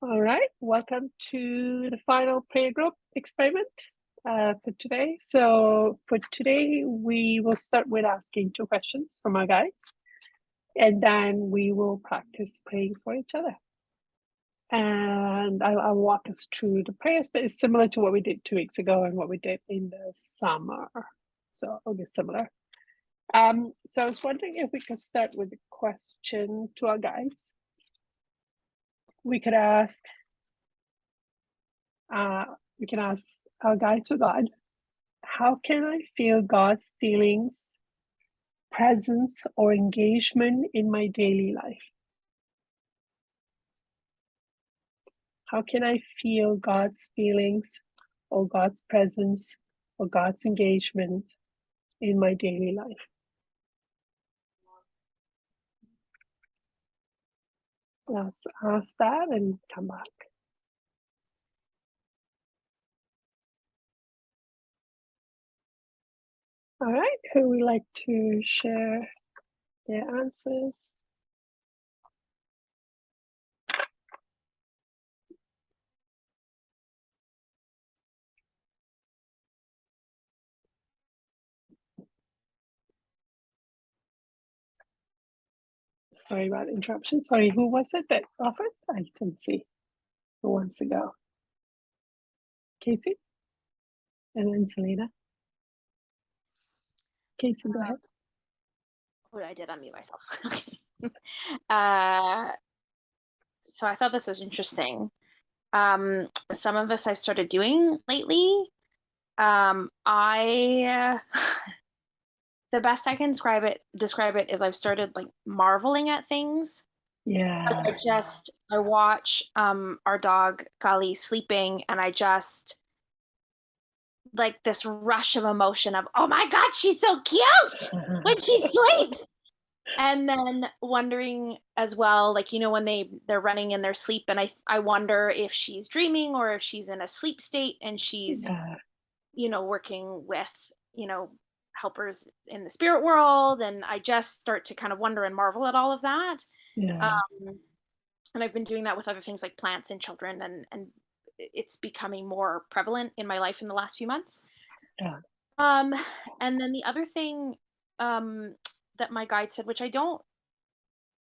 All right, welcome to the final prayer group experiment for today. So for today, we will start with asking 2 questions from our guides, and then we will practice praying for each other. And I'll walk us through the prayers, but it's similar to what we did 2 weeks ago and what we did in the summer. So it'll be similar. So I was wondering if we could start with a question to our guides. We can ask our guides to God, how can I feel God's feelings, presence, or engagement in my daily life? How can I feel God's feelings or God's presence or God's engagement in my daily life? Let's ask that and come back. All right, who would like to share their answers? Sorry about the interruption. Sorry, who was it that offered? I can see who wants to go. Casey? And then Selena. Casey, go ahead. Oh, I did unmute myself. Okay. So I thought this was interesting. Some of this I've started doing lately. The best I can describe it is I've started like marveling at things. Yeah. I watch our dog Kali sleeping, and I just like this rush of emotion of, oh my God, she's so cute when she sleeps. And then wondering as well, like, when they're running in their sleep, and I wonder if she's dreaming or if she's in a sleep state and she's, working with, helpers in the spirit world. And I just start to kind of wonder and marvel at all of that. Yeah. And I've been doing that with other things like plants and children, and it's becoming more prevalent in my life in the last few months. Yeah. And then the other thing that my guide said, which I don't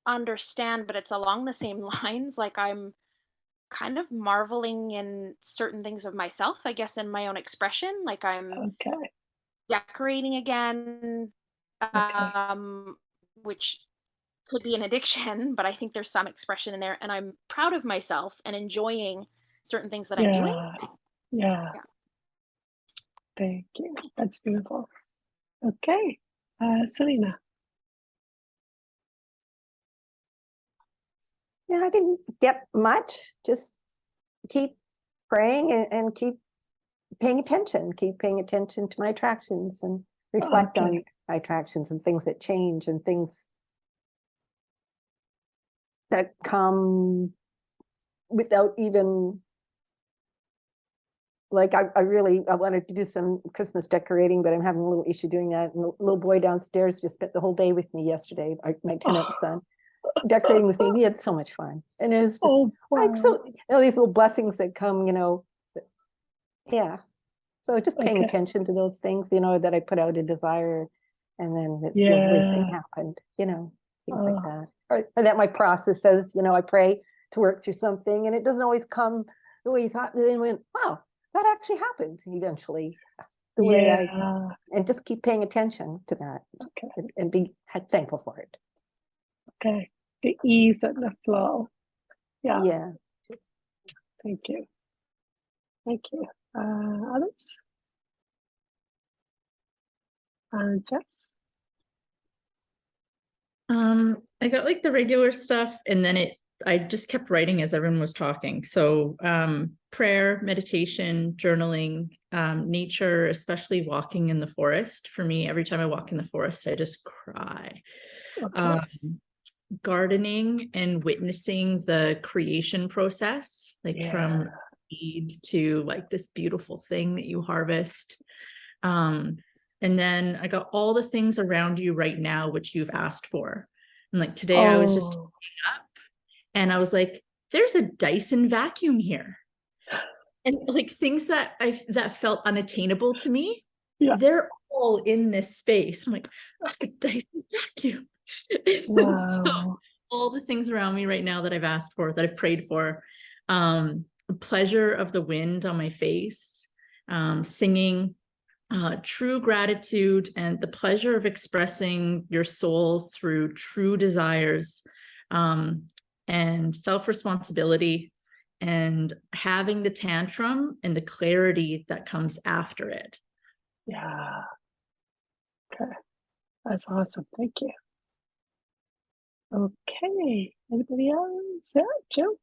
understand, but it's along the same lines, like I'm kind of marveling in certain things of myself, I guess, in my own expression, like I'm decorating again, which could be an addiction, but I think there's some expression in there, and I'm proud of myself and enjoying certain things that I'm doing. Yeah. Thank you. That's beautiful. Okay. Selena. Yeah, I didn't get much. Just keep praying and keep paying attention. Keep paying attention to my attractions and reflect on my attractions and things that change and things that come without even, like, I wanted to do some Christmas decorating, but I'm having a little issue doing that. And the little boy downstairs just spent the whole day with me yesterday, my tenant son, decorating with me. We had so much fun. And it was just like, so, these little blessings that come, yeah. So just paying attention to those things, that I put out a desire, and then this lovely thing happened, things like that. Or that my process says, I pray to work through something, and it doesn't always come the way you thought. And then went, wow, that actually happened eventually. The way and just keep paying attention to that, and be thankful for it. Okay, the ease and the flow. Yeah. Thank you. Thank you. Others? Jess? I got like the regular stuff, and then I just kept writing as everyone was talking. So prayer, meditation, journaling, nature, especially walking in the forest. For me, every time I walk in the forest, I just cry. Gardening and witnessing the creation process, like from seed to like this beautiful thing that you harvest. And then I got all the things around you right now, which you've asked for. And like today I was just up, and I was like, there's a Dyson vacuum here. And like things that that felt unattainable to me, Yeah. they're all in this space. I'm like, a Dyson vacuum. And so Wow. all the things around me right now that I've asked for, that I've prayed for, pleasure of the wind on my face, singing, true gratitude, and the pleasure of expressing your soul through true desires, and self-responsibility, and having the tantrum and the clarity that comes after it. Yeah. Okay. That's awesome. Thank you. Okay. Anybody else? Yeah, Jill?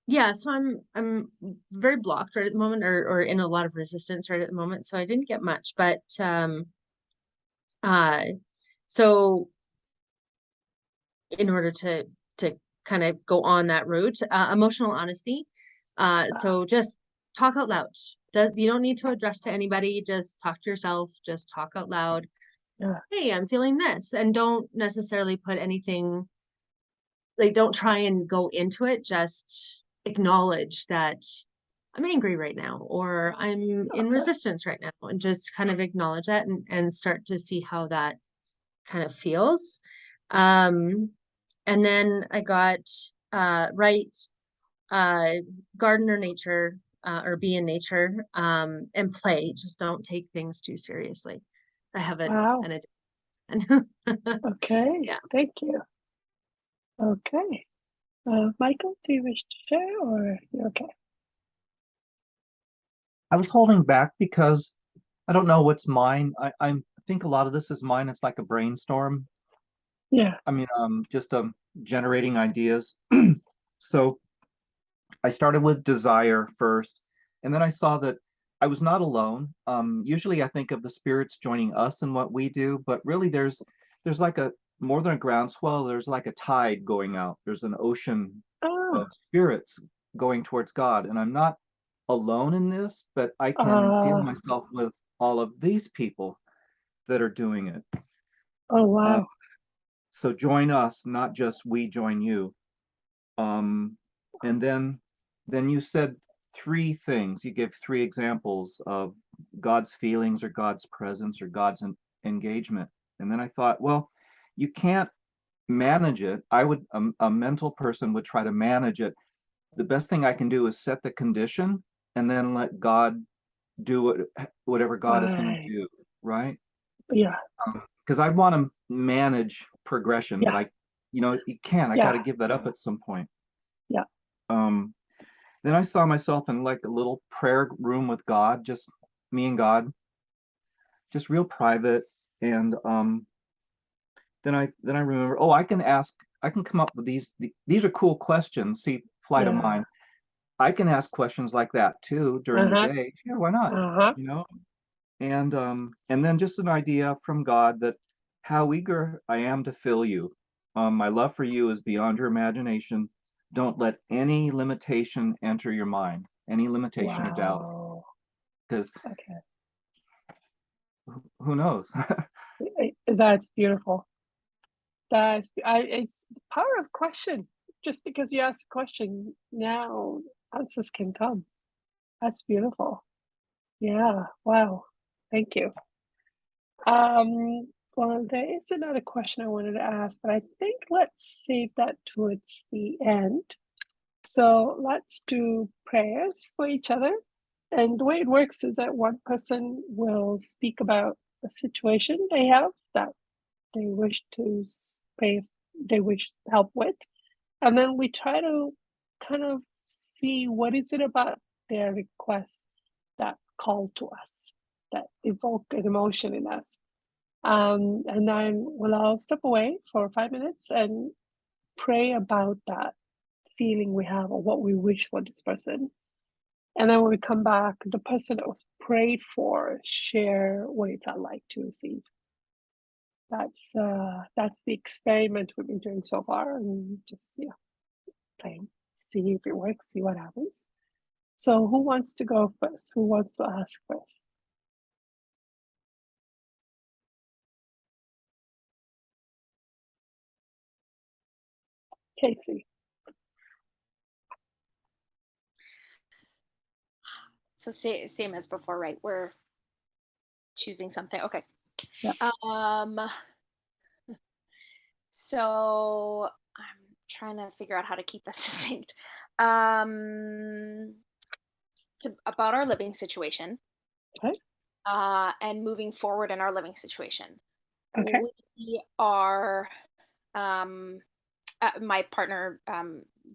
Yeah, so I'm very blocked right at the moment, or in a lot of resistance right at the moment. So I didn't get much, but so in order to kind of go on that route, emotional honesty. So just talk out loud. You don't need to address to anybody, just talk to yourself, just talk out loud. Yeah. Hey, I'm feeling this, and don't necessarily put anything, like, don't try and go into it, just acknowledge that I'm angry right now, or I'm in resistance right now, and just kind of acknowledge that and start to see how that kind of feels. And then I got garden or nature, or be in nature, and play. Just don't take things too seriously. I have Wow. an addiction. Okay. Yeah. Thank you. Okay. Michael, do you wish to share, or you're okay? I was holding back because I don't know what's mine. I think a lot of this is mine. It's like a brainstorm. Yeah. I mean, just generating ideas. So I started with desire first, and then I saw that I was not alone. Usually I think of the spirits joining us in what we do, but really there's like a more than a groundswell, there's like a tide going out. There's an ocean Oh. of spirits going towards God, and I'm not alone in this, but I can feel myself with all of these people that are doing it. Oh, wow. So join us, not just we join you. And then you said three things. You give three examples of God's feelings or God's presence or God's engagement. And then I thought, well, you can't manage it. A mental person would try to manage it. The best thing I can do is set the condition and then let God do whatever God is going to do, right? Yeah. Because I want to manage progression, Yeah. but you can't. I got to give that up at some point. Yeah. Then I saw myself in like a little prayer room with God, just me and God, just real private. And then I remember, oh, I can come up with these are cool questions. See, flight of mind. I can ask questions like that too during the day. Sure, why not? And then just an idea from God that how eager I am to fill you. My love for you is beyond your imagination. Don't let any limitation enter your mind, any limitation or doubt, because who knows? That's beautiful. It's the power of question. Just because you ask a question, now answers can come. That's beautiful. Yeah. Wow. Thank you. Well, there is another question I wanted to ask, but I think let's save that towards the end. So let's do prayers for each other. And the way it works is that one person will speak about a situation they have that they wish to pray, they wish help with. And then we try to kind of see what is it about their request that called to us, that evoked an emotion in us. And then we'll all step away for 5 minutes and pray about that feeling we have or what we wish for this person. And then when we come back, the person that was prayed for share what it felt like to receive. That's the experiment we've been doing so far, and just playing, see if it works, see what happens. So who wants to go first? Who wants to ask first? Casey. So same as before, right? We're choosing something. Okay. Yeah. So I'm trying to figure out how to keep this succinct. It's about our living situation. Okay. And moving forward in our living situation. Okay. We are, my partner,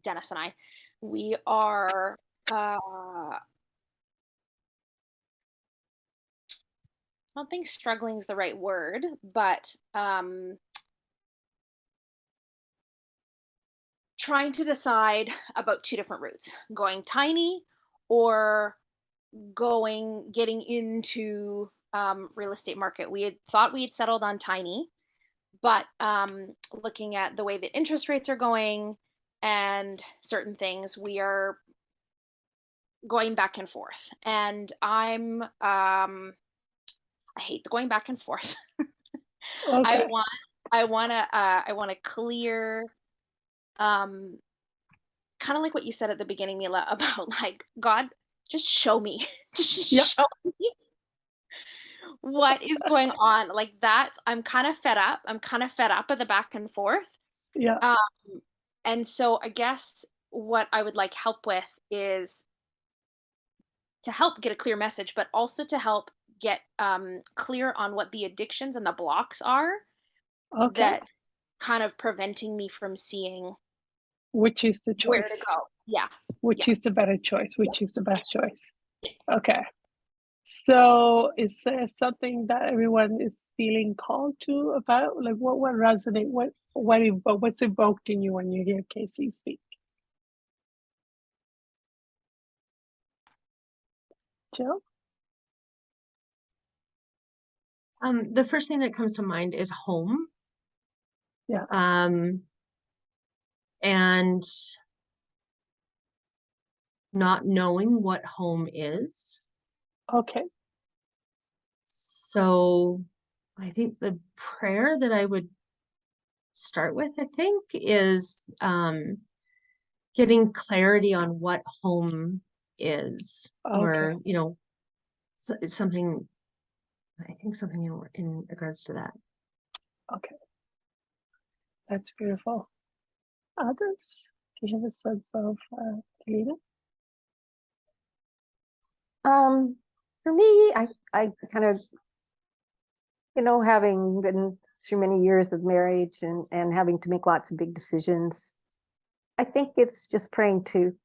Dennis and I, we are, I don't think struggling is the right word, but trying to decide about two different routes, going tiny or getting into real estate market. We had thought we had settled on tiny, but looking at the way that interest rates are going and certain things, we are going back and forth. And I hate the going back and forth. Okay. I want to clear, kind of like what you said at the beginning, Mila, about like, God, just show me, just Yep. show me what is going on. Like that, I'm kind of fed up. I'm kind of fed up of the back and forth. Yeah. And so I guess what I would like help with is to help get a clear message, but also to help get clear on what the addictions and the blocks are Okay. that's kind of preventing me from seeing Which is the where to choice? go. Yeah. Which Yeah. is the better choice? Which is the best choice? Okay. So is there something that everyone is feeling called to about? Like what resonate? What's evoked in you when you hear Casey speak? Jill? The first thing that comes to mind is home. Yeah. And not knowing what home is. Okay. So I think the prayer that I would start with, I think, is getting clarity on what home is, or, Okay. it's something, I think something in regards to that. Okay. That's beautiful. Others? Do you have a sense of Selena? For me, I kind of, having been through many years of marriage and having to make lots of big decisions, I think it's just praying to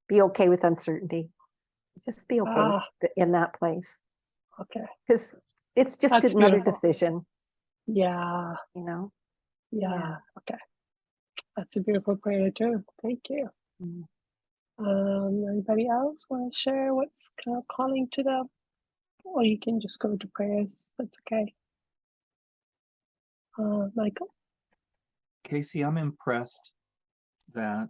be okay with uncertainty. Just be okay in that place, Okay. because it's just That's another beautiful. decision, Yeah. Yeah. Okay. That's a beautiful prayer too. Thank you. Mm. Anybody else want to share what's kind of calling to them? Or you can just go to prayers. That's okay. Michael? Casey, I'm impressed that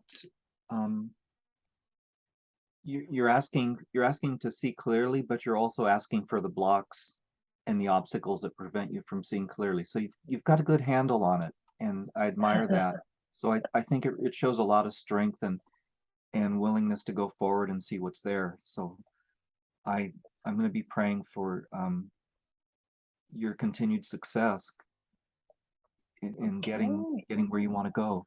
you're asking to see clearly, but you're also asking for the blocks and the obstacles that prevent you from seeing clearly. So you've got a good handle on it, and I admire that. So I think it shows a lot of strength and willingness to go forward and see what's there. So I'm going to be praying for your continued success in getting where you want to go.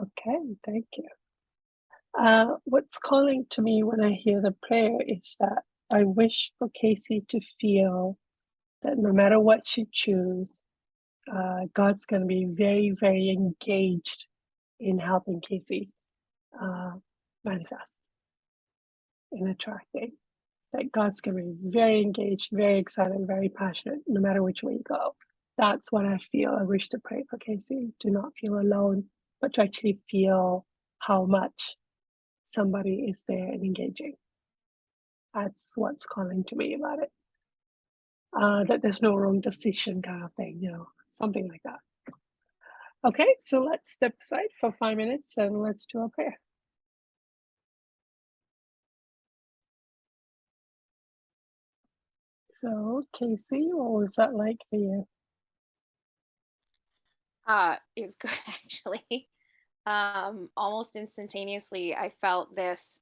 Okay, thank you. What's calling to me when I hear the prayer is that I wish for Casey to feel that no matter what she chooses, God's going to be very, very engaged in helping Casey manifest in attracting. That God's going to be very engaged, very excited, very passionate, no matter which way you go. That's what I feel. I wish to pray for Casey to not feel alone, but to actually feel how much somebody is there and engaging. That's what's calling to me about it. That there's no wrong decision kind of thing, something like that. Okay, so let's step aside for 5 minutes and let's do a prayer. So, Casey, what was that like for you? It was good actually. almost instantaneously, I felt this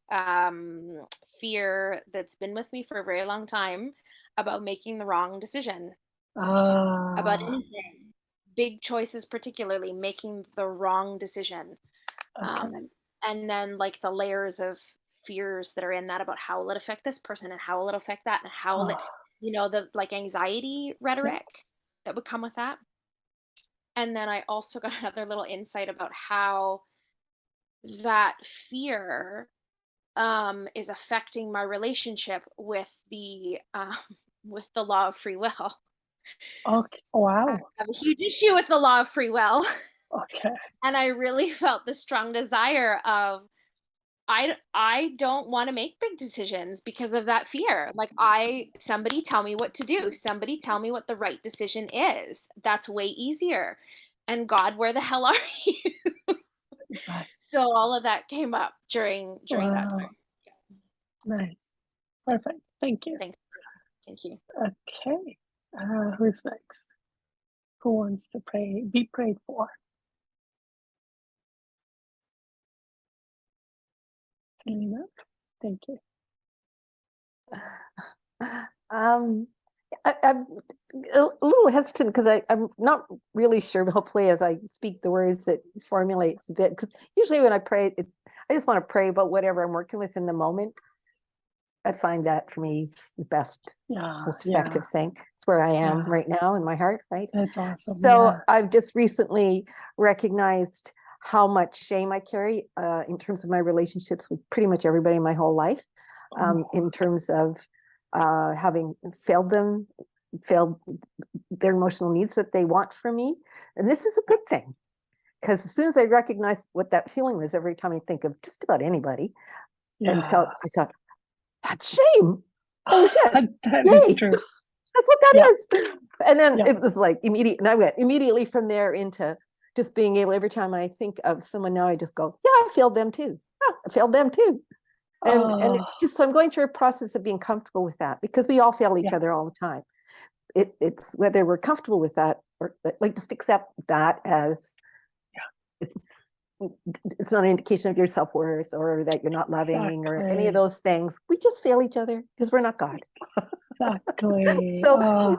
fear that's been with me for a very long time about making the wrong decision about Ah, anything, big choices, particularly making the wrong decision. okay. And then like the layers of fears that are in that about how will it affect this person and how will it affect that and how will it, Oh, the like anxiety yeah. rhetoric that would come with that. And then I also got another little insight about how that fear is affecting my relationship with the with the law of free will. Okay. I Wow. have a huge issue with the law of free will. Okay. And I really felt the strong desire of I don't want to make big decisions because of that fear. Like somebody tell me what to do. Somebody tell me what the right decision is. That's way easier. And God, where the hell are you? Right. So all of that came up during that Wow. time. Nice. Perfect. Thank you. Thank you. Okay. Who's next? Who wants to pray? Be prayed for. Selena. Thank you. I'm a little hesitant because I'm not really sure. Hopefully, as I speak the words, it formulates a bit. Because usually when I pray, I just want to pray about whatever I'm working with in the moment. I find that for me is the best, Yeah. most Yeah. effective thing. It's where I am Yeah. right now in my heart, right? That's awesome. So Yeah. I've just recently recognized how much shame I carry in terms of my relationships with pretty much everybody my whole life, Oh, in terms of having failed their emotional needs that they want from me. And this is a good thing, because as soon as I recognized what that feeling was every time I think of just about anybody, and yeah. I thought, that's shame. Holy shit. That is Yay. true. That's what that Yeah. is. And then Yeah. it was like immediate, and I went immediately from there into just being able, every time I think of someone now, I just go, yeah, I failed them too. Yeah, I failed them too. And Oh, it's just, so I'm going through a process of being comfortable with that, because we all fail each yeah. other all the time. It's whether we're comfortable with that, or like just accept that as it's not an indication of your self-worth or that you're not loving or any of Exactly. those things. We just fail each other because we're not God. Exactly. So Oh,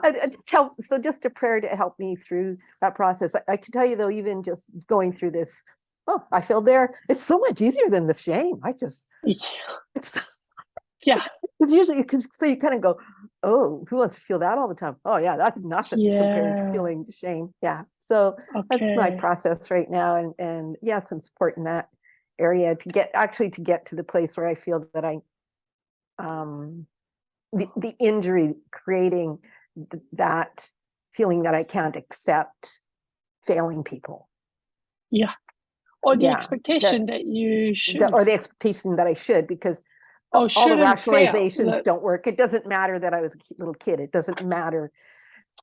just a prayer to help me through that process. I can tell you though, even just going through this, oh, I failed there. It's so much easier than the shame. It's yeah. usually, so you kind of go, oh, who wants to feel that all the time? Oh yeah, that's nothing compared to Yeah. feeling shame. Yeah. So that's my Okay. process right now. And yeah, some support in that area to get to the place where I feel that the injury creating that feeling that I can't accept failing people. Yeah. Or the Yeah. expectation that you should, Or the expectation that I should, because or all the shouldn't fail. rationalizations don't work. It doesn't matter that I was a little kid. It doesn't matter.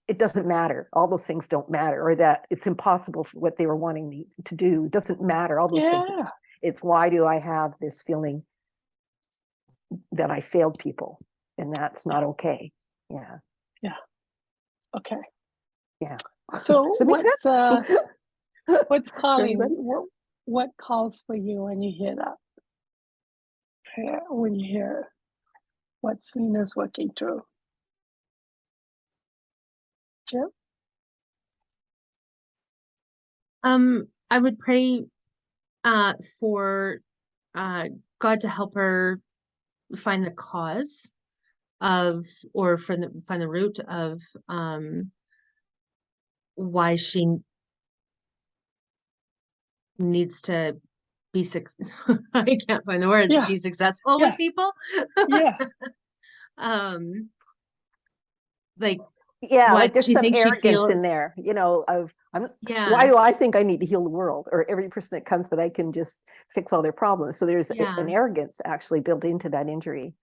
It doesn't matter. All those things don't matter, or that it's impossible for what they were wanting me to do. It doesn't matter. All those things. Yeah. It's why do I have this feeling that I failed people, and that's not okay. Yeah. Yeah. Okay. Yeah. So Does it make sense? what's calling, Everybody? what calls for you when you hear that prayer, when you hear what Selena's working through? Jim? I would pray for God to help her find the cause of, or find the root of why she needs to be I can't find the words, Yeah. be successful Yeah. with people. Yeah. Like Yeah, what like there's she some thinks she arrogance in feels. there, of why Yeah, do I think I need to heal the world, or every person that comes that I can just fix all their problems? So there's yeah, an arrogance actually built into that injury.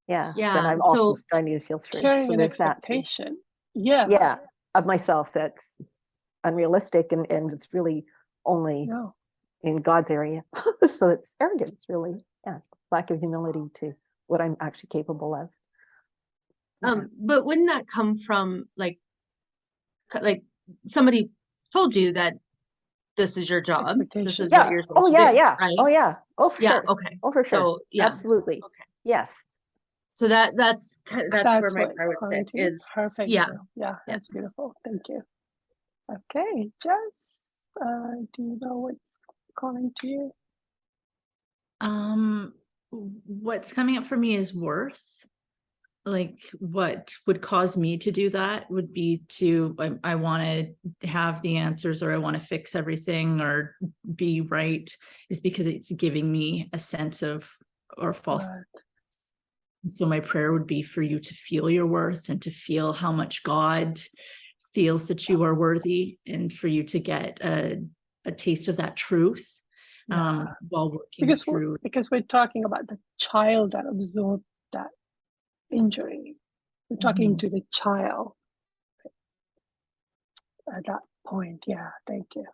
Yeah, that yeah. I'm also So starting to feel through. Carrying So an there's that too. expectation. Yeah. Yeah, of myself that's unrealistic, and it's really only No. in God's area. So it's arrogance, really. Yeah, lack of humility to what I'm actually capable of. Yeah. but wouldn't that come from like somebody told you that this is your job. This Expectation. is what Yeah. you're Oh, supposed yeah, to do, yeah. right? Oh, yeah. Oh, for Yeah, sure. okay. Oh, for sure. So, yeah, Absolutely. okay. Yes. So that's where That's my what prayer it's would calling sit to you. is, Perfect. yeah, Jill. Yeah, yeah. that's beautiful. Thank you. Okay, Jess, do you know what's calling to you? What's coming up for me is worth. Like what would cause me to do that would be I want to have the answers, or I want to fix everything or be right, is because it's giving me a sense of or false. Right. So my prayer would be for you to feel your worth and to feel how much God feels that you are worthy, and for you to get a taste of that truth Yeah. while working through. Because we're talking about the child that absorbed that injury. We're talking to the child at that point. Yeah, thank you.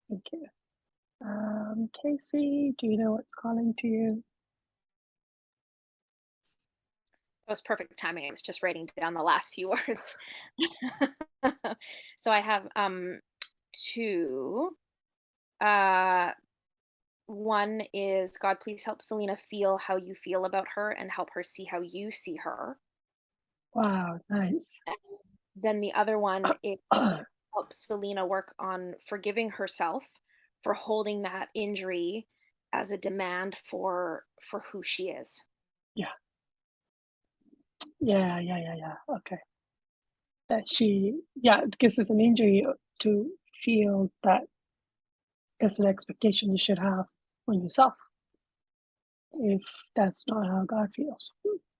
Thank you. Casey, do you know what's calling to you? That was perfect timing. I was just writing down the last few words. So I have two. One is, God, please help Selena feel how you feel about her and help her see how you see her. Wow, nice. Then the other one is, help Selena work on forgiving herself for holding that injury as a demand for who she is. Yeah. Okay. That because it's an injury to feel that that's an expectation you should have on yourself. If that's not how God feels.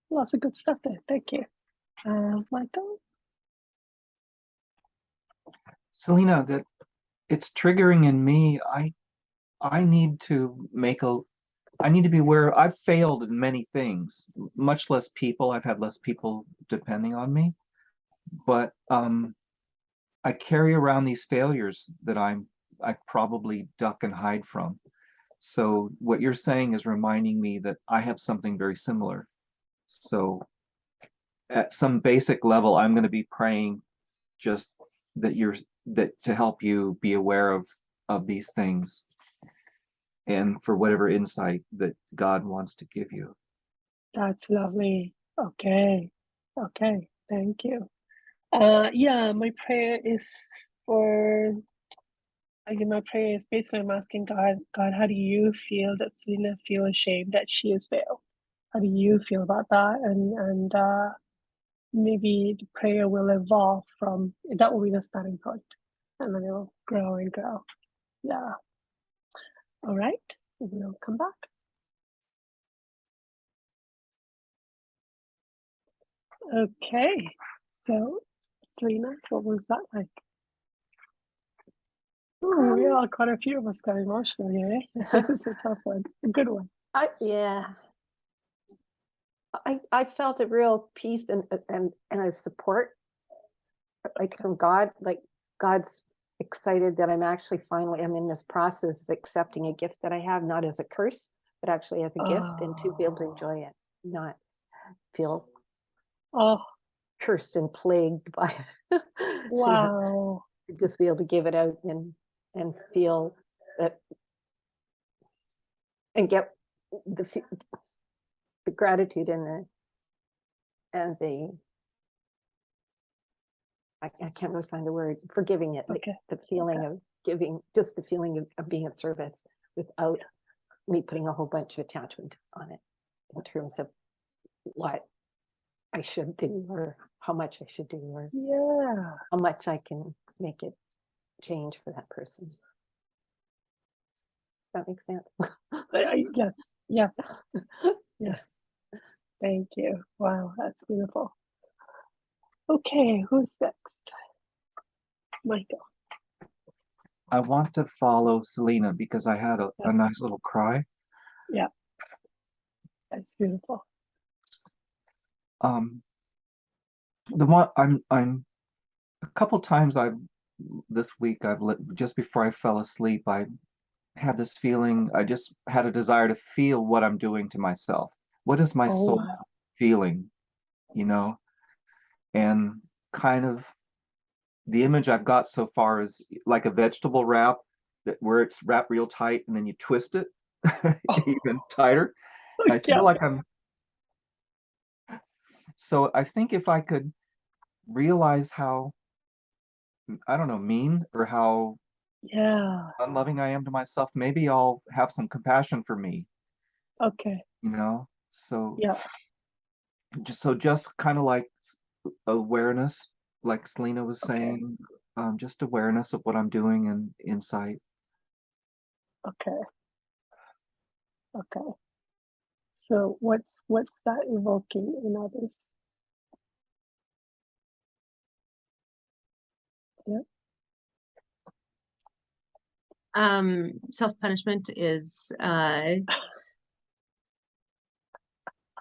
Lots of good stuff there. Thank you. Michael? Selena, that it's triggering in me. I need to be aware. I've failed in many things, much less people. I've had less people depending on me, but I carry around these failures that I probably duck and hide from. So what you're saying is reminding me that I have something very similar. So at some basic level, I'm going to be praying just that to help you be aware of these things, and for whatever insight that God wants to give you. That's lovely. Okay. Thank you. My prayer is my prayer is basically I'm asking God, how do you feel that Selena feel ashamed that she has failed? How do you feel about that? And maybe the prayer will evolve from that will be the starting point, and then it will grow and grow. Yeah. All right. We'll come back. Okay. So, Selena, what was that like? Oh, yeah, quite a few of us got emotional here. It's a tough one. A good one. I felt a real peace and a support, like from God. Like God's excited that I'm in this process of accepting a gift that I have, not as a curse, but actually as a gift, and to be able to enjoy it, not feel cursed and plagued by it. Wow. Just be able to give it out and feel that, and get the gratitude and the I can't really find the word, forgiving it, like the feeling of giving, just the feeling of being of service without me putting a whole bunch of attachment on it in terms of what I should do or how much I should do or how much I can make it change for that person. Does that make sense? Yes. Thank you. Wow, that's beautiful. Okay, who's next? Michael. I want to follow Selena because I had a nice little cry. Yeah, that's beautiful. The one I'm a couple times this week just before I fell asleep, I had this feeling. I just had a desire to feel what I'm doing to myself. What is my soul feeling? And kind of the image I've got so far is like a vegetable wrap that where it's wrapped real tight and then you twist it even tighter. I Yeah. feel like so I think if I could realize how, I don't know, mean or how Yeah. unloving I am to myself, maybe I'll have some compassion for me, Okay. you know? So Yeah. just kind of like awareness, like Selena was Okay. saying, just awareness of what I'm doing and insight. Okay. Okay. So what's that evoking in others? Yeah. Self-punishment is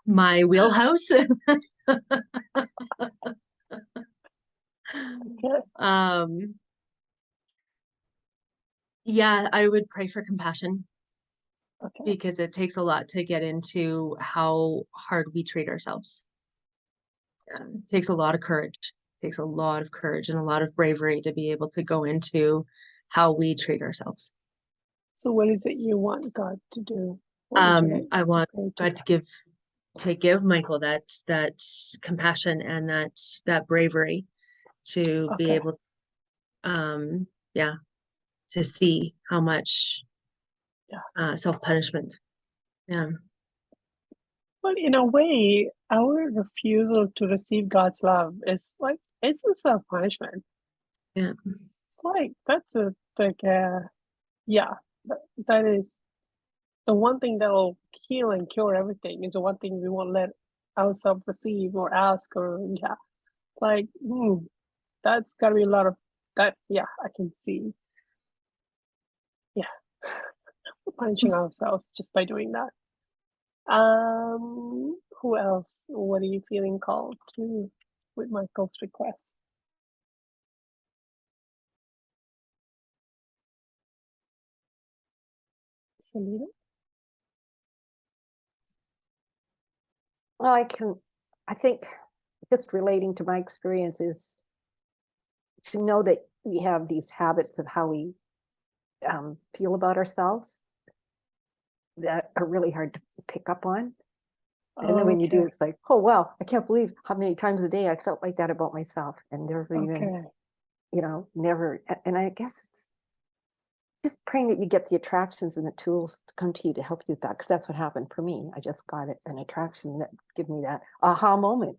my wheelhouse. Okay. Yeah, I would pray for compassion Okay. because it takes a lot to get into how hard we treat ourselves. It takes a lot of courage. It takes a lot of courage and a lot of bravery to be able to go into how we treat ourselves. So what is it you want God to do? What would you like I to want pray God to give Michael that compassion and that bravery to be Okay. able yeah, to see how much self-punishment. Yeah. Well, in a way, our refusal to receive God's love is like it's a self-punishment. Yeah. It's like that's a like yeah, that is the one thing that'll heal and cure everything is the one thing we won't let ourselves receive or ask or yeah. Like that's gotta be a lot of that. Yeah, I can see. Yeah, punishing ourselves just by doing that. Who else? What are you feeling called to with Michael's request? Selena? Well, I think just relating to my experiences, to know that we have these habits of how we feel about ourselves that are really hard to pick up on. And then when you do, Okay. it's like, oh, wow, I can't believe how many times a day I felt like that about myself and never even, Okay. never. And I guess it's just praying that you get the attractions and the tools to come to you to help you with that. Because that's what happened for me. I just got an attraction that gave me that aha moment,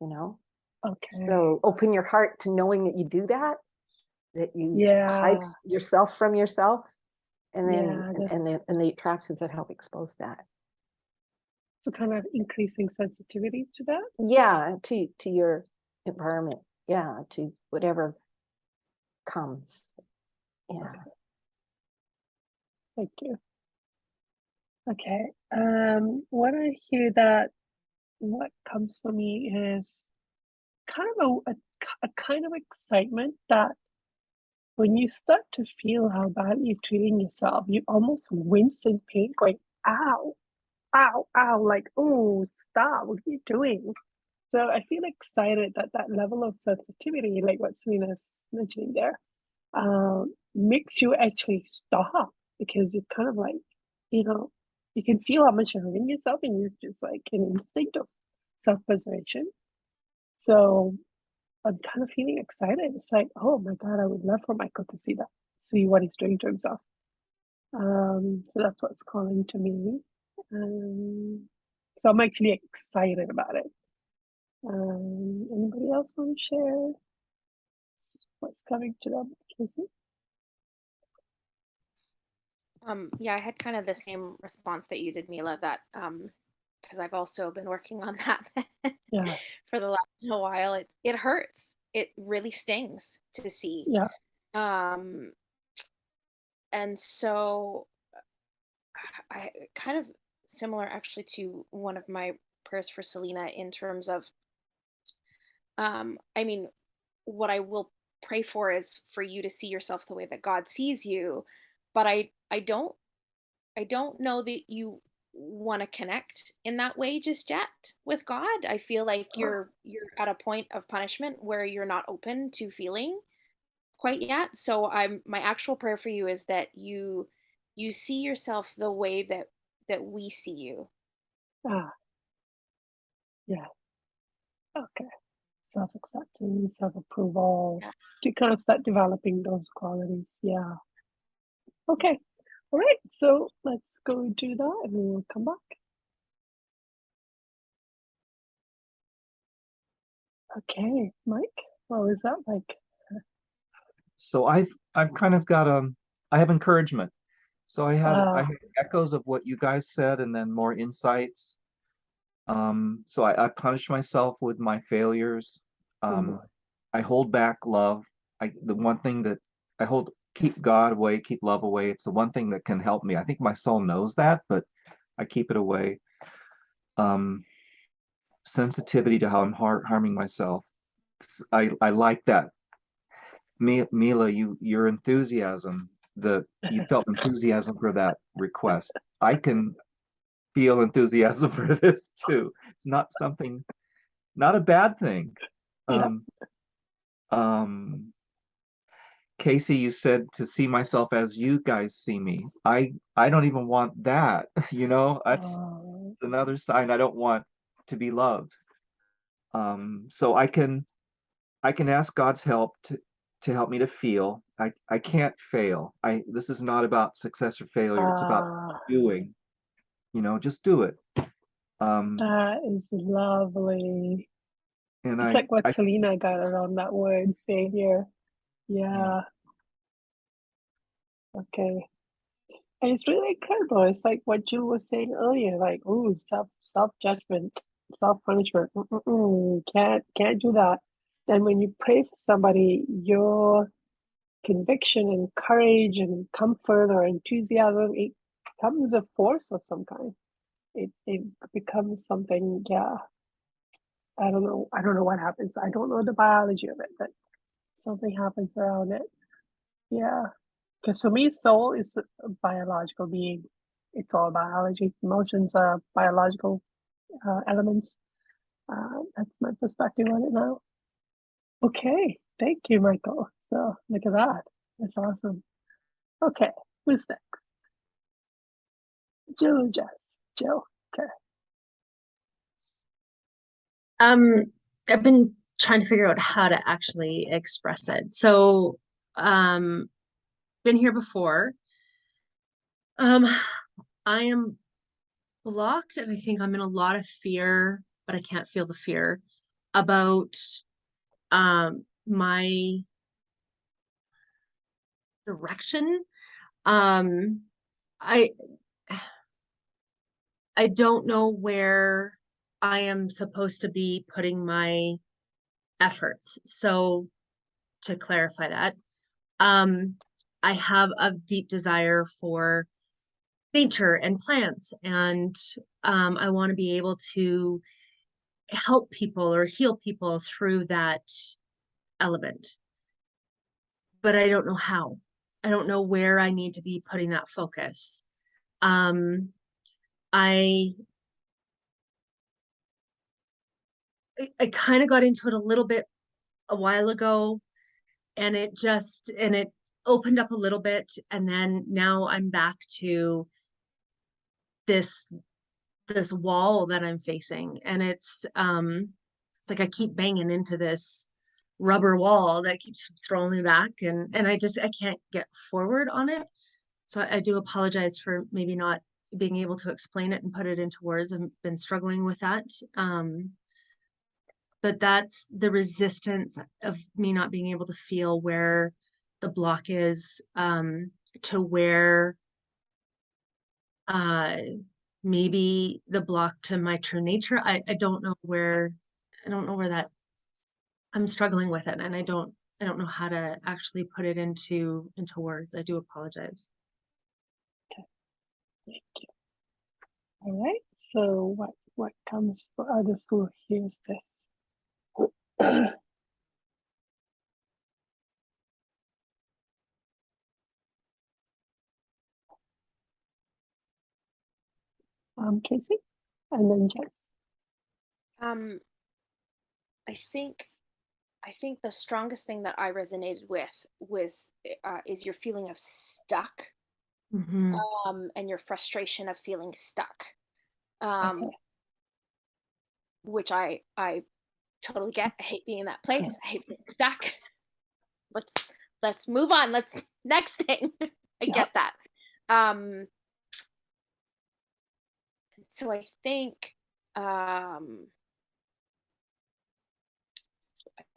Okay. So open your heart to knowing that you do that you hide Yeah. yourself from yourself, and then Yeah. and the attractions that help expose that. So kind of increasing sensitivity to that. Yeah, to your environment. Yeah, to whatever comes. Yeah. Okay. Thank you. Okay. When I hear that, what comes for me is kind of a kind of excitement that when you start to feel how badly you're treating yourself, you almost wince in pain, going, ow, ow, ow, like, oh, stop, what are you doing? So I feel excited that that level of sensitivity, like what Selena's mentioning there, makes you actually stop because you're kind of like, you can feel how much you're hurting yourself and it's just like an instinct of self-preservation. So I'm kind of feeling excited. It's like, oh my God, I would love for Michael to see that, see what he's doing to himself. So that's what's calling to me. So I'm actually excited about it. Anybody else want to share what's coming to them, Casey? Yeah, I had kind of the same response that you did, Mila, that because I've also been working on that Yeah, for the last little while. It hurts. It really stings to see. yeah, Um, and so I kind of similar actually to one of my prayers for Selena in terms of I mean, what I will pray for is for you to see yourself the way that God sees you, but I don't know that you want to connect in that way just yet with God. I feel like you're at a point of punishment where you're not open to feeling quite yet. So my actual prayer for you is that you see yourself the way that we see you. Ah, yeah. Okay. Self-acceptance, self-approval. Yeah. To kind of start developing those qualities. Yeah. Okay. All right. So let's go do that and we will come back. Okay, Mike, what was that like? So I've kind of got I have encouragement. So I Ah, have echoes of what you guys said and then more insights. So I punish myself with my failures. mm, I hold back love. The one thing that I keep God away, keep love away. It's the one thing that can help me. I think my soul knows that, but I keep it away. Um, Sensitivity to how I'm harming myself. I like that. Mila, your enthusiasm, you felt enthusiasm for that request. I can feel enthusiasm for this too. It's not a bad thing. yeah. Um, Casey, you said to see myself as you guys see me. I don't even want that, that's another sign I don't want to be loved. So I can ask God's help to help me to feel. I can't fail. This is not about success or failure. It's about Ah, doing, just do it. Um, that is lovely. and It's like what Selena got around that word, failure. yeah, Yeah. Okay. And it's really incredible. It's like what you were saying earlier, like, ooh, self judgment, self punishment. Can't do that. Then when you pray for somebody, your conviction and courage and comfort or enthusiasm, it becomes a force of some kind. It becomes something, yeah. I don't know. I don't know what happens. I don't know the biology of it, but something happens around it. Yeah. Because for me, soul is a biological being. It's all biology. Emotions are biological elements. That's my perspective on it now. Okay. Thank you, Michael. So look at that. That's awesome. Okay. Who's next? Jill, Jess. Jill. Okay. I've been trying to figure out how to actually express it. So, been here before. I am blocked and I think I'm in a lot of fear, but I can't feel the fear about my direction. I I don't know where I am supposed to be putting my efforts. So to clarify that, um, I have a deep desire for nature and plants, and I want to be able to help people or heal people through that element. But I don't know how. I don't know where I need to be putting that focus. Um, I I kind of got into it a little bit a while ago, and it opened up a little bit, and then now I'm back to this wall that I'm facing, and it's like I keep banging into this rubber wall that keeps throwing me back, and I can't get forward on it. So I do apologize for maybe not being able to explain it and put it into words. I've been struggling with that. But that's the resistance of me not being able to feel where the block is, to where uh maybe the block to my true nature. I don't know where that I'm struggling with it, and I don't know how to actually put it into words. I do apologize. Thank you. All right. So what comes for others who hears this? Casey, and then Jess. I think I think the strongest thing that I resonated with was is your feeling of stuck, Mhm. and your frustration of feeling stuck, um, Okay. which I totally get. I hate being in that place. I hate being stuck. Let's let's move on. Let's next thing. I Yeah. get that. Um, so I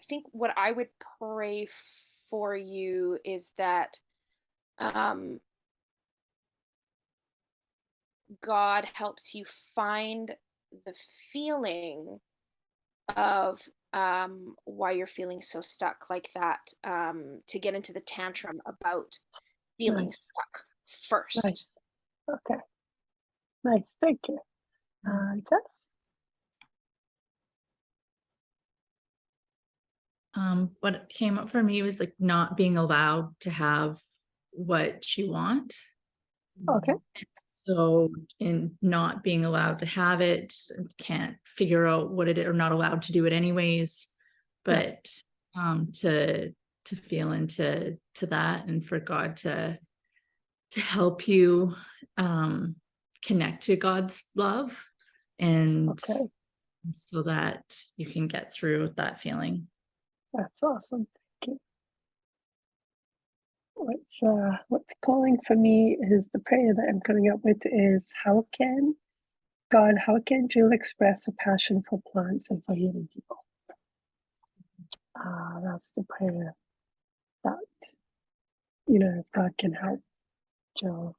think what I would pray for you is that um, God helps you find the feeling of why you're feeling so stuck like that, to get into the tantrum about feeling Nice. stuck first. Nice. Okay. Nice. Thank you. Jess? What came up for me was like not being allowed to have what you want. Okay. So in not being allowed to have it, can't figure out what it is, or not allowed to do it anyways. But to feel into that, and for God to help you connect to God's love, and Okay. so that you can get through that feeling. That's awesome. Thank you. What's calling for me is the prayer that I'm coming up with is how can Jill express a passion for plants and for healing people? That's the prayer that, if God can help Jill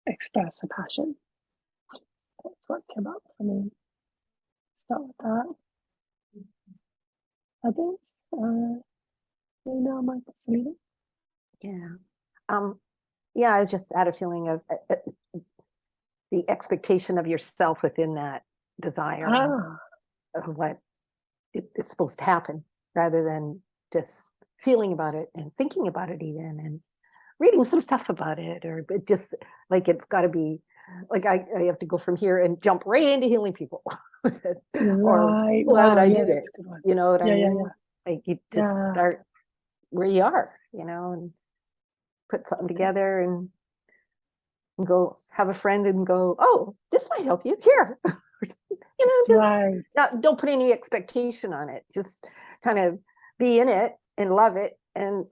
express a passion. That's what came up for me. Start with that. Others? Lena, Michael, Selena? Yeah. Yeah, I just had a feeling of the expectation of yourself within that desire of what is supposed to happen, rather than just feeling about it and thinking about it even, and reading some stuff about it, or it just like it's got to be like I have to go from here and jump right into healing people. Or Right. why would Wow, I yeah, do that's that? a good one. You know what I Yeah, mean? Like you just Yeah. start where you are, and put something together and go have a friend and go, oh, this might help you here. Just, Right. don't put any expectation on it. Just kind of be in it and love it, and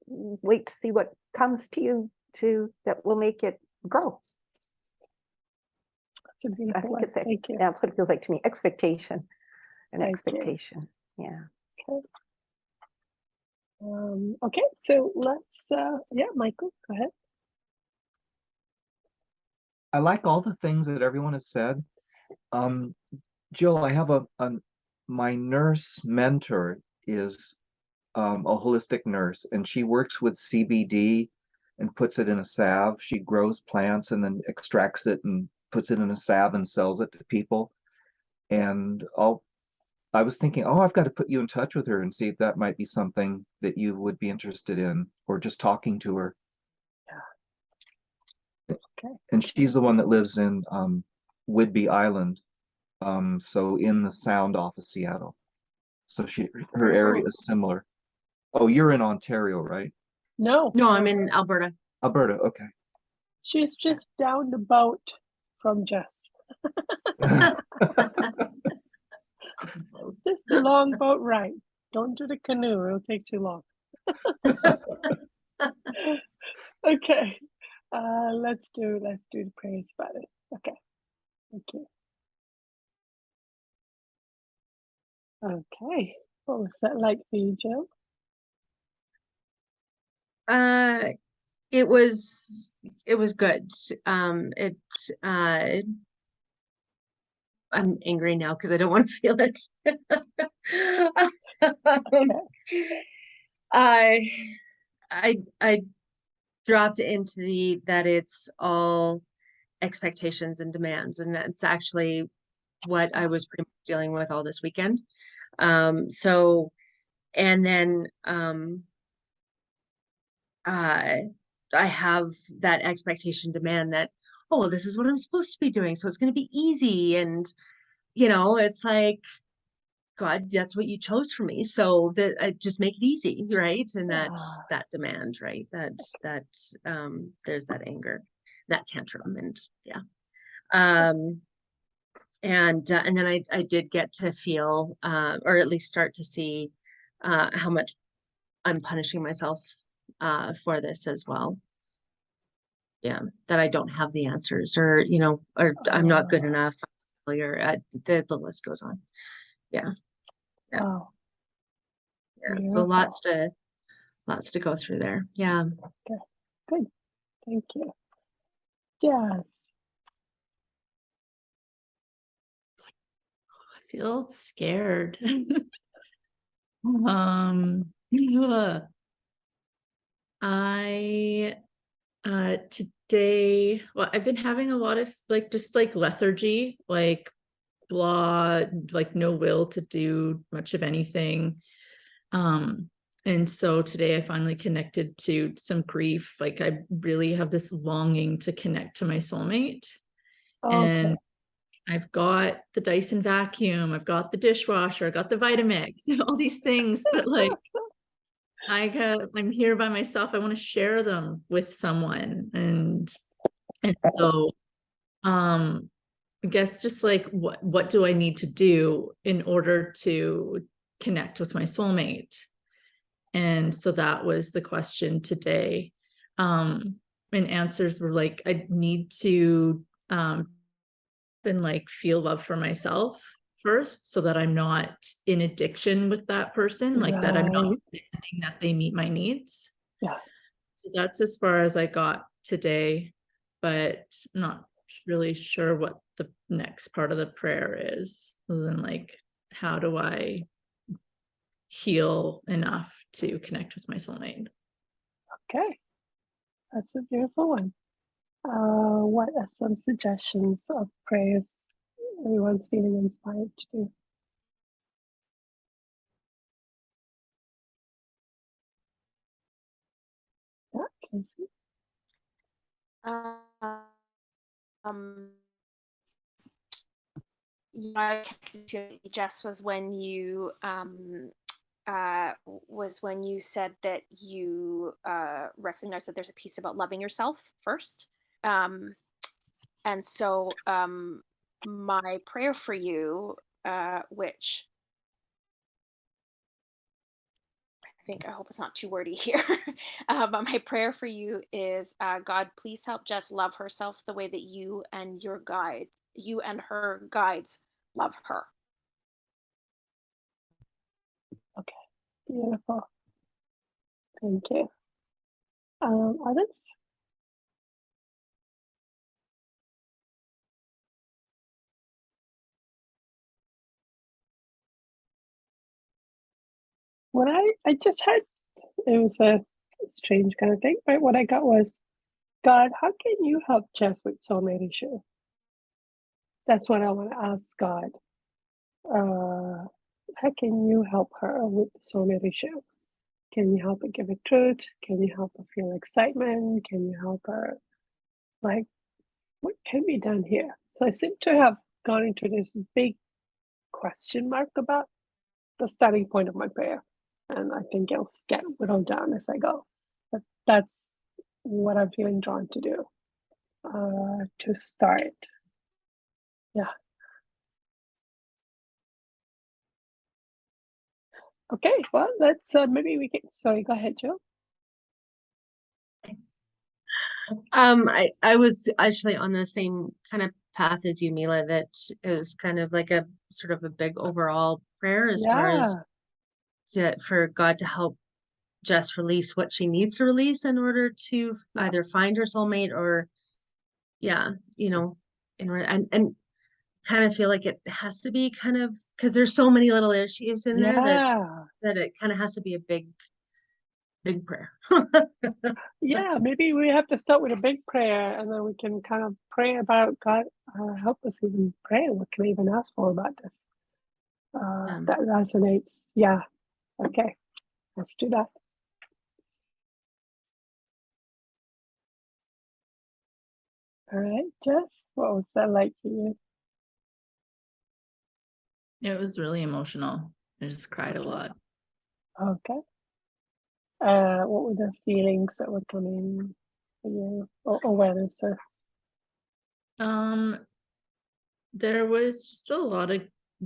wait to see what comes to you that will make it grow. That's a I beautiful think one. it's Thank you. that's what it feels like to me. Expectation and Thank you. expectation. Yeah. Okay. Okay, so let's Michael, go ahead. I like all the things that everyone has said. Jill, I have my nurse mentor is a holistic nurse, and she works with CBD and puts it in a salve. She grows plants and then extracts it and puts it in a salve and sells it to people. And I was thinking, oh, I've got to put you in touch with her and see if that might be something that you would be interested in, or just talking to her. Okay. And she's the one that lives in Whidbey Island, so in the sound off of Seattle. So her area is similar. Oh, you're in Ontario, right? No, No, I'm in Alberta. Alberta, okay. she's just down the boat from Jess. Just a long boat ride. Don't do the canoe, it'll take too long. Okay. Let's do the praise about it. Okay. Thank you. Okay. What was that like for you, Jill? It was good. I'm angry now because I don't want to feel it. I dropped into that it's all expectations and demands, and that's actually what I was pretty much dealing with all this weekend. So, and then I have that expectation demand that, oh, this is what I'm supposed to be doing, so it's going to be easy. And it's like, God, that's what you chose for me. So that I just make it easy, right? And Ah. that demand, right? There's that anger, that tantrum, and yeah. And then I did get to feel, or at least start to see, how much I'm punishing myself for this as well. Yeah, that I don't have the answers, or or I'm not good enough, failure. The list goes on. Yeah, yeah, Wow. yeah. So Beautiful. lots to go through there. Yeah. Okay. Good. Thank you. Yes. I feel scared. Ugh. I today, well, I've been having a lot of just like lethargy, like blah, like no will to do much of anything. And so today I finally connected to some grief. Like I really have this longing to connect to my soulmate. Okay. And I've got the Dyson vacuum, I've got the dishwasher, I've got the Vitamix, all these things, but like I'm here by myself. I want to share them with someone. And so I guess just like what do I need to do in order to connect with my soulmate? And so that was the question today. And answers were like, I need to and like feel love for myself first, so that I'm not in addiction with that person, like that I'm not Right. demanding that they meet my needs. Yeah. So that's as far as I got today, but not really sure what the next part of the prayer is, other than like, how do I heal enough to connect with my soulmate? Okay. That's a beautiful one. What are some suggestions of prayers everyone's feeling inspired to do? Yeah, Casey. Um, yeah, Jess, was when you said that you recognize that there's a piece about loving yourself first. And so my prayer for you, which I hope it's not too wordy here, but my prayer for you is, God, please help Jess love herself the way that you and her guides love her. Okay. Beautiful. Thank you. Others? What I just had, it was a strange kind of thing, but what I got was, God, how can you help Jess with soulmate issue? That's what I want to ask God. How can you help her with the soulmate issue? Can you help her give it truth? Can you help her feel excitement? Can you help her, like, what can be done here? So I seem to have gone into this big question mark about the starting point of my prayer. And I think it'll get whittled down as I go. But that's what I'm feeling drawn to do, to start. Yeah. Okay, well, let's, maybe we can, sorry, go ahead, Joe. I was actually on the same kind of path as you, Mila, that is kind of like a sort of a big overall prayer as far as for God to help Jess release what she needs to release in order to either find her soulmate or, and kind of feel like it has to be kind of, because there's so many little issues in there that it kind of has to be a big prayer. Yeah, maybe we have to start with a big prayer, and then we can kind of pray about God, help us even pray. What can we even ask for about this? That resonates. Yeah. Okay, let's do that. All right, Jess, what was that like for you? It was really emotional. I just cried a lot. Okay. What were the feelings that were coming for you, or awarenesses? There was just a lot of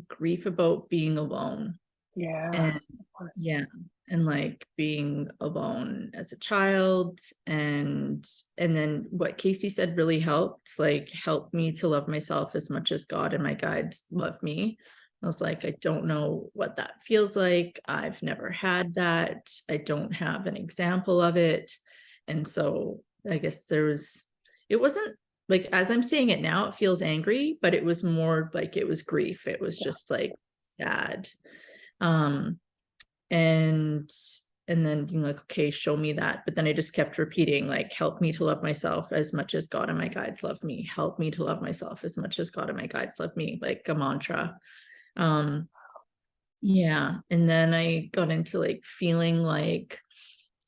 grief about being alone. Yeah, And of course. yeah, and like being alone as a child, and then what Casey said really helped, like helped me to love myself as much as God and my guides love me. I was like, I don't know what that feels like. I've never had that. I don't have an example of it. And so I guess it wasn't like, as I'm saying it now, it feels angry, but it was more like it was grief. It was just like sad. Um, and then being like, okay, show me that. But then I just kept repeating, like, help me to love myself as much as God and my guides love me. Help me to love myself as much as God and my guides love me, like a mantra. Yeah. And then I got into like feeling like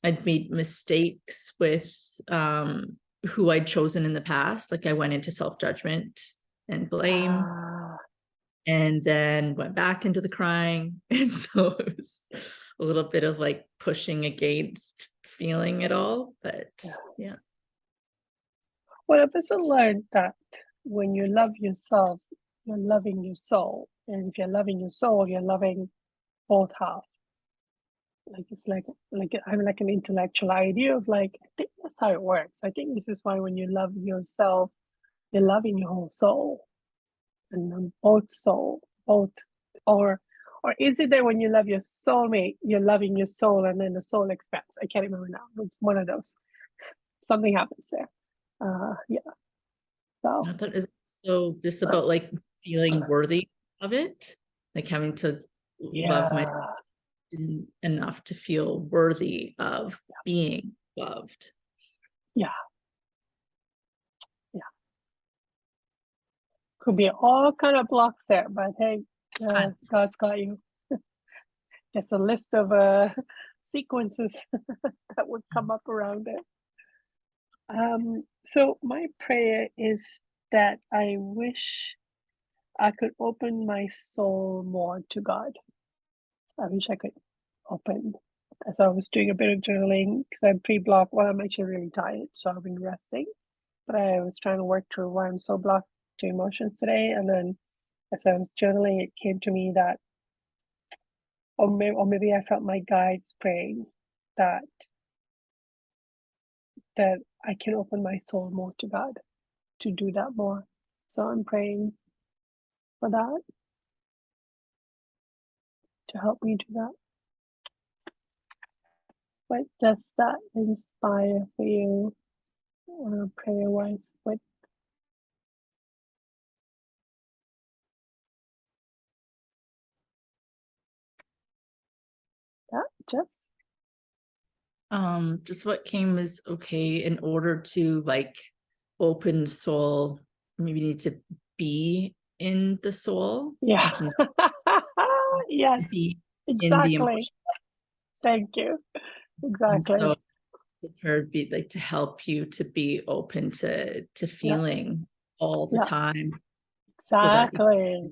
I'd made mistakes with who I'd chosen in the past. Like I went into self-judgment and blame, and then went back into the crying. And so it was a little bit of like pushing against feeling it all. But yeah. Well, I've also learned that when you love yourself, you're loving your soul. And if you're loving your soul, you're loving both halves. Like it's like I'm like an intellectual idea of like, I think that's how it works. I think this is why when you love yourself, you're loving your whole soul. And both soul, both, or is it that when you love your soulmate, you're loving your soul and then the soul expands? I can't remember now. It's one of those. Something happens there. Yeah. So I thought it was so just about like feeling worthy of it, like having to love myself enough to feel worthy of being loved. Yeah. Could be all kind of blocks there, but hey, God's got you. There's a list of sequences that would come up around it. So my prayer is that I wish I could open my soul more to God. I wish I could open. As I was doing a bit of journaling, because I'm pre-blocked. Well, I'm actually really tired, so I've been resting. But I was trying to work through why I'm so blocked to emotions today. And then as I was journaling, it came to me that, or maybe I felt my guides praying that I can open my soul more to God, to do that more. So I'm praying for that, to help me do that. What does that inspire for you, prayer wise? What? That Just what came was, okay, in order to like open soul, maybe need to be in the soul. Yeah. Yes, Be in the exactly. emotion. Thank you. And Exactly. so her be like to help you to be open to feeling all the time. Exactly. So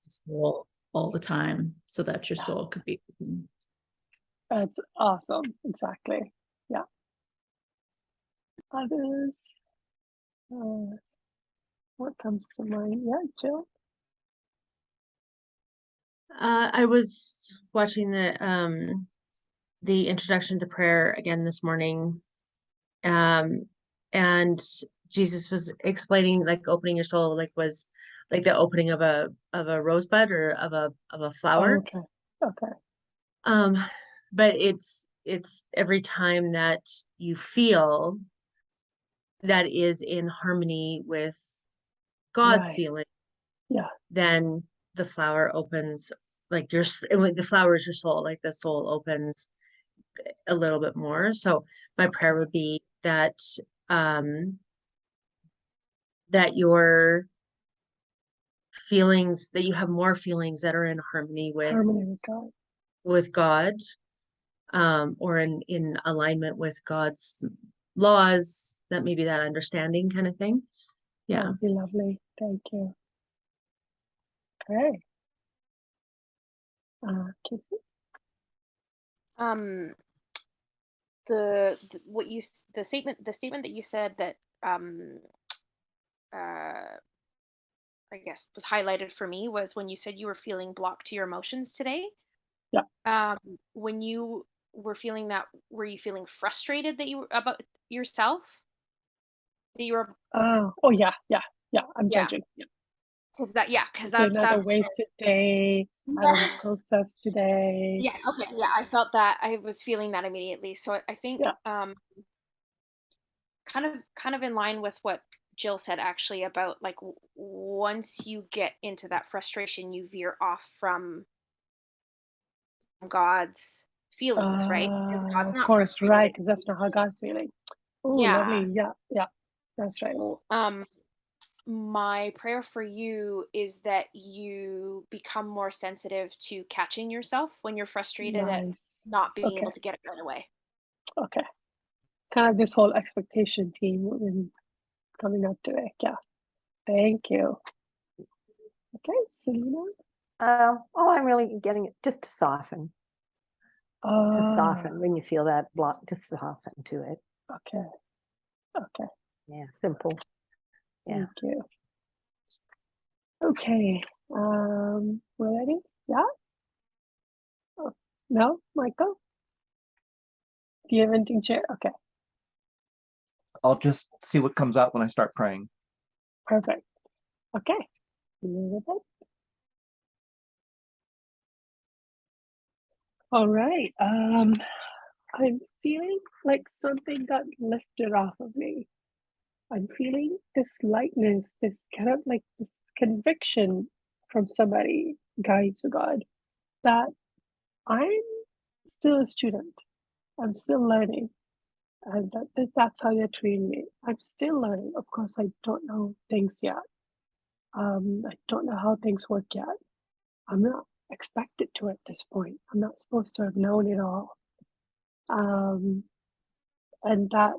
that soul all the time, so that your soul could be open. That's awesome. Exactly. Yeah. Others. What comes to mind? Yeah, Jill. I was watching the introduction to prayer again this morning. And Jesus was explaining like opening your soul, like was like the opening of a rosebud or of a flower. Okay. Okay. But it's every time that you feel that is in harmony with God's Right. feeling, Yeah. then the flower opens, like the flower is your soul, like the soul opens a little bit more. So my prayer would be that that your feelings, that you have more feelings that are in harmony with God. God, or in alignment with God's laws, that maybe that understanding kind of thing. That Yeah. would be lovely. Thank you. Okay. Casey? The statement that you said that uh I guess was highlighted for me was when you said you were feeling blocked to your emotions today. Yeah. When you were feeling that, were you feeling frustrated that you were about yourself? That you were, Oh yeah, yeah, yeah. I'm yeah, judging. Yeah. because Another that's what, wasted day. I don't yeah, process today. yeah, okay, yeah, I felt that. I was feeling that immediately. So I think Yeah. kind of in line with what Jill said actually about like once you get into that frustration, you veer off from God's feelings, right? Because God's Of not course, frustrated right, at because that's you. not how God's feeling. Oh, Yeah. lovely. Yeah, yeah, that's right. So, my prayer for you is that you become more sensitive to catching yourself when you're frustrated at Nice. not being Okay, able to get it right away. okay. Kind of this whole expectation theme in coming up today. Yeah, thank you. Okay, Selena. I'm really getting it just to soften when you feel that block, to soften to it. Okay, okay. Yeah, simple. Yeah. Thank you. Okay, we're ready? Yeah? Oh, no, Michael? Do you have anything to share? Okay, I'll just see what comes out when I start praying. perfect. Okay. You with it? All right. I'm feeling like something got lifted off of me. I'm feeling this lightness, this kind of like this conviction from somebody, guides to God, that I'm still a student. I'm still learning. And that's how they're treating me. I'm still learning. Of course, I don't know things yet. I don't know how things work yet. I'm not expected to at this point. I'm not supposed to have known it all. And that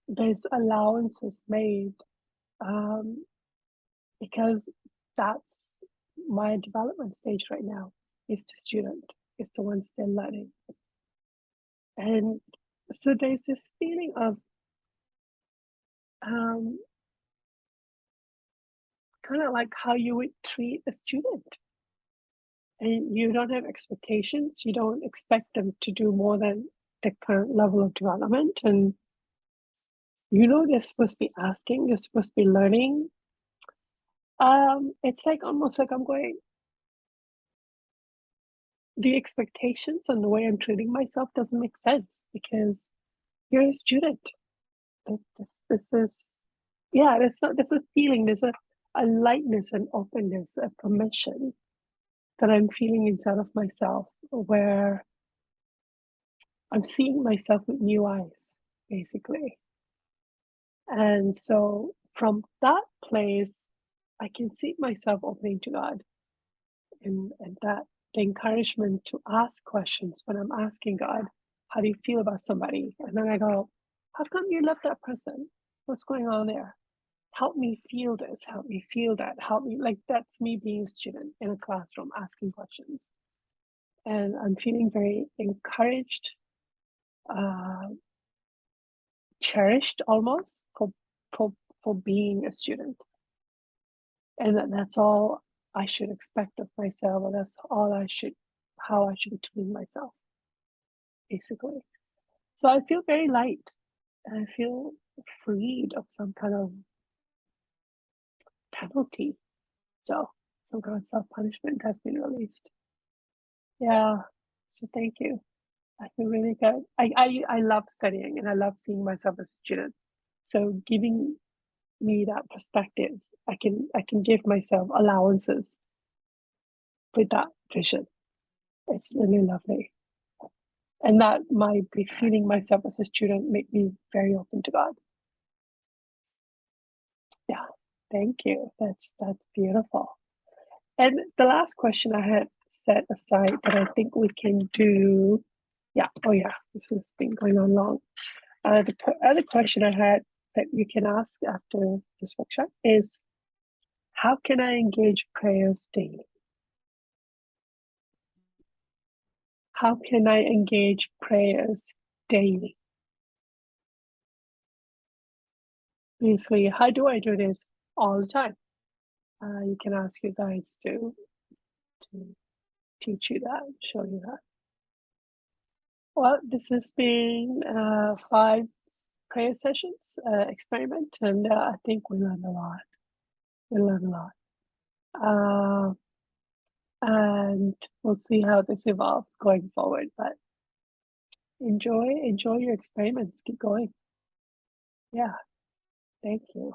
there's allowances made because that's my development stage right now is to student, is the one still learning. And so there's this feeling of kind of like how you would treat a student. And you don't have expectations. You don't expect them to do more than the current level of development. And they're supposed to be asking, they're supposed to be learning. It's like almost like I'm going, the expectations and the way I'm treating myself doesn't make sense because you're a student. This is, yeah, there's a feeling, there's a lightness and openness, a permission that I'm feeling inside of myself where I'm seeing myself with new eyes, basically. And so from that place, I can see myself opening to God and that the encouragement to ask questions when I'm asking God, how do you feel about somebody? And then I go, how come you love that person? What's going on there? Help me feel this, help me feel that, help me. Like that's me being a student in a classroom asking questions. And I'm feeling very encouraged, cherished almost for, for being a student. And that's all I should expect of myself, and that's all how I should be treating myself, basically. So I feel very light, and I feel freed of some kind of penalty. So some kind of self-punishment has been released. Yeah. So thank you. I feel really good. I love studying and I love seeing myself as a student. So giving me that perspective, I can give myself allowances with that vision. It's really lovely. And that my be feeling myself as a student make me very open to God. Yeah, thank you. That's beautiful. And the last question I had set aside that I think we can do. Yeah. Oh yeah. This has been going on long. The other question I had that you can ask after this workshop is, how can I engage prayers daily? how can I engage prayers daily? Basically, how do I do this all the time? You can ask your guides to teach you that, show you that. Well, this has been 5 prayer sessions experiment, and I think we learned a lot. We learned a lot. And we'll see how this evolves going forward, but enjoy your experiments. Keep going. Yeah, thank you.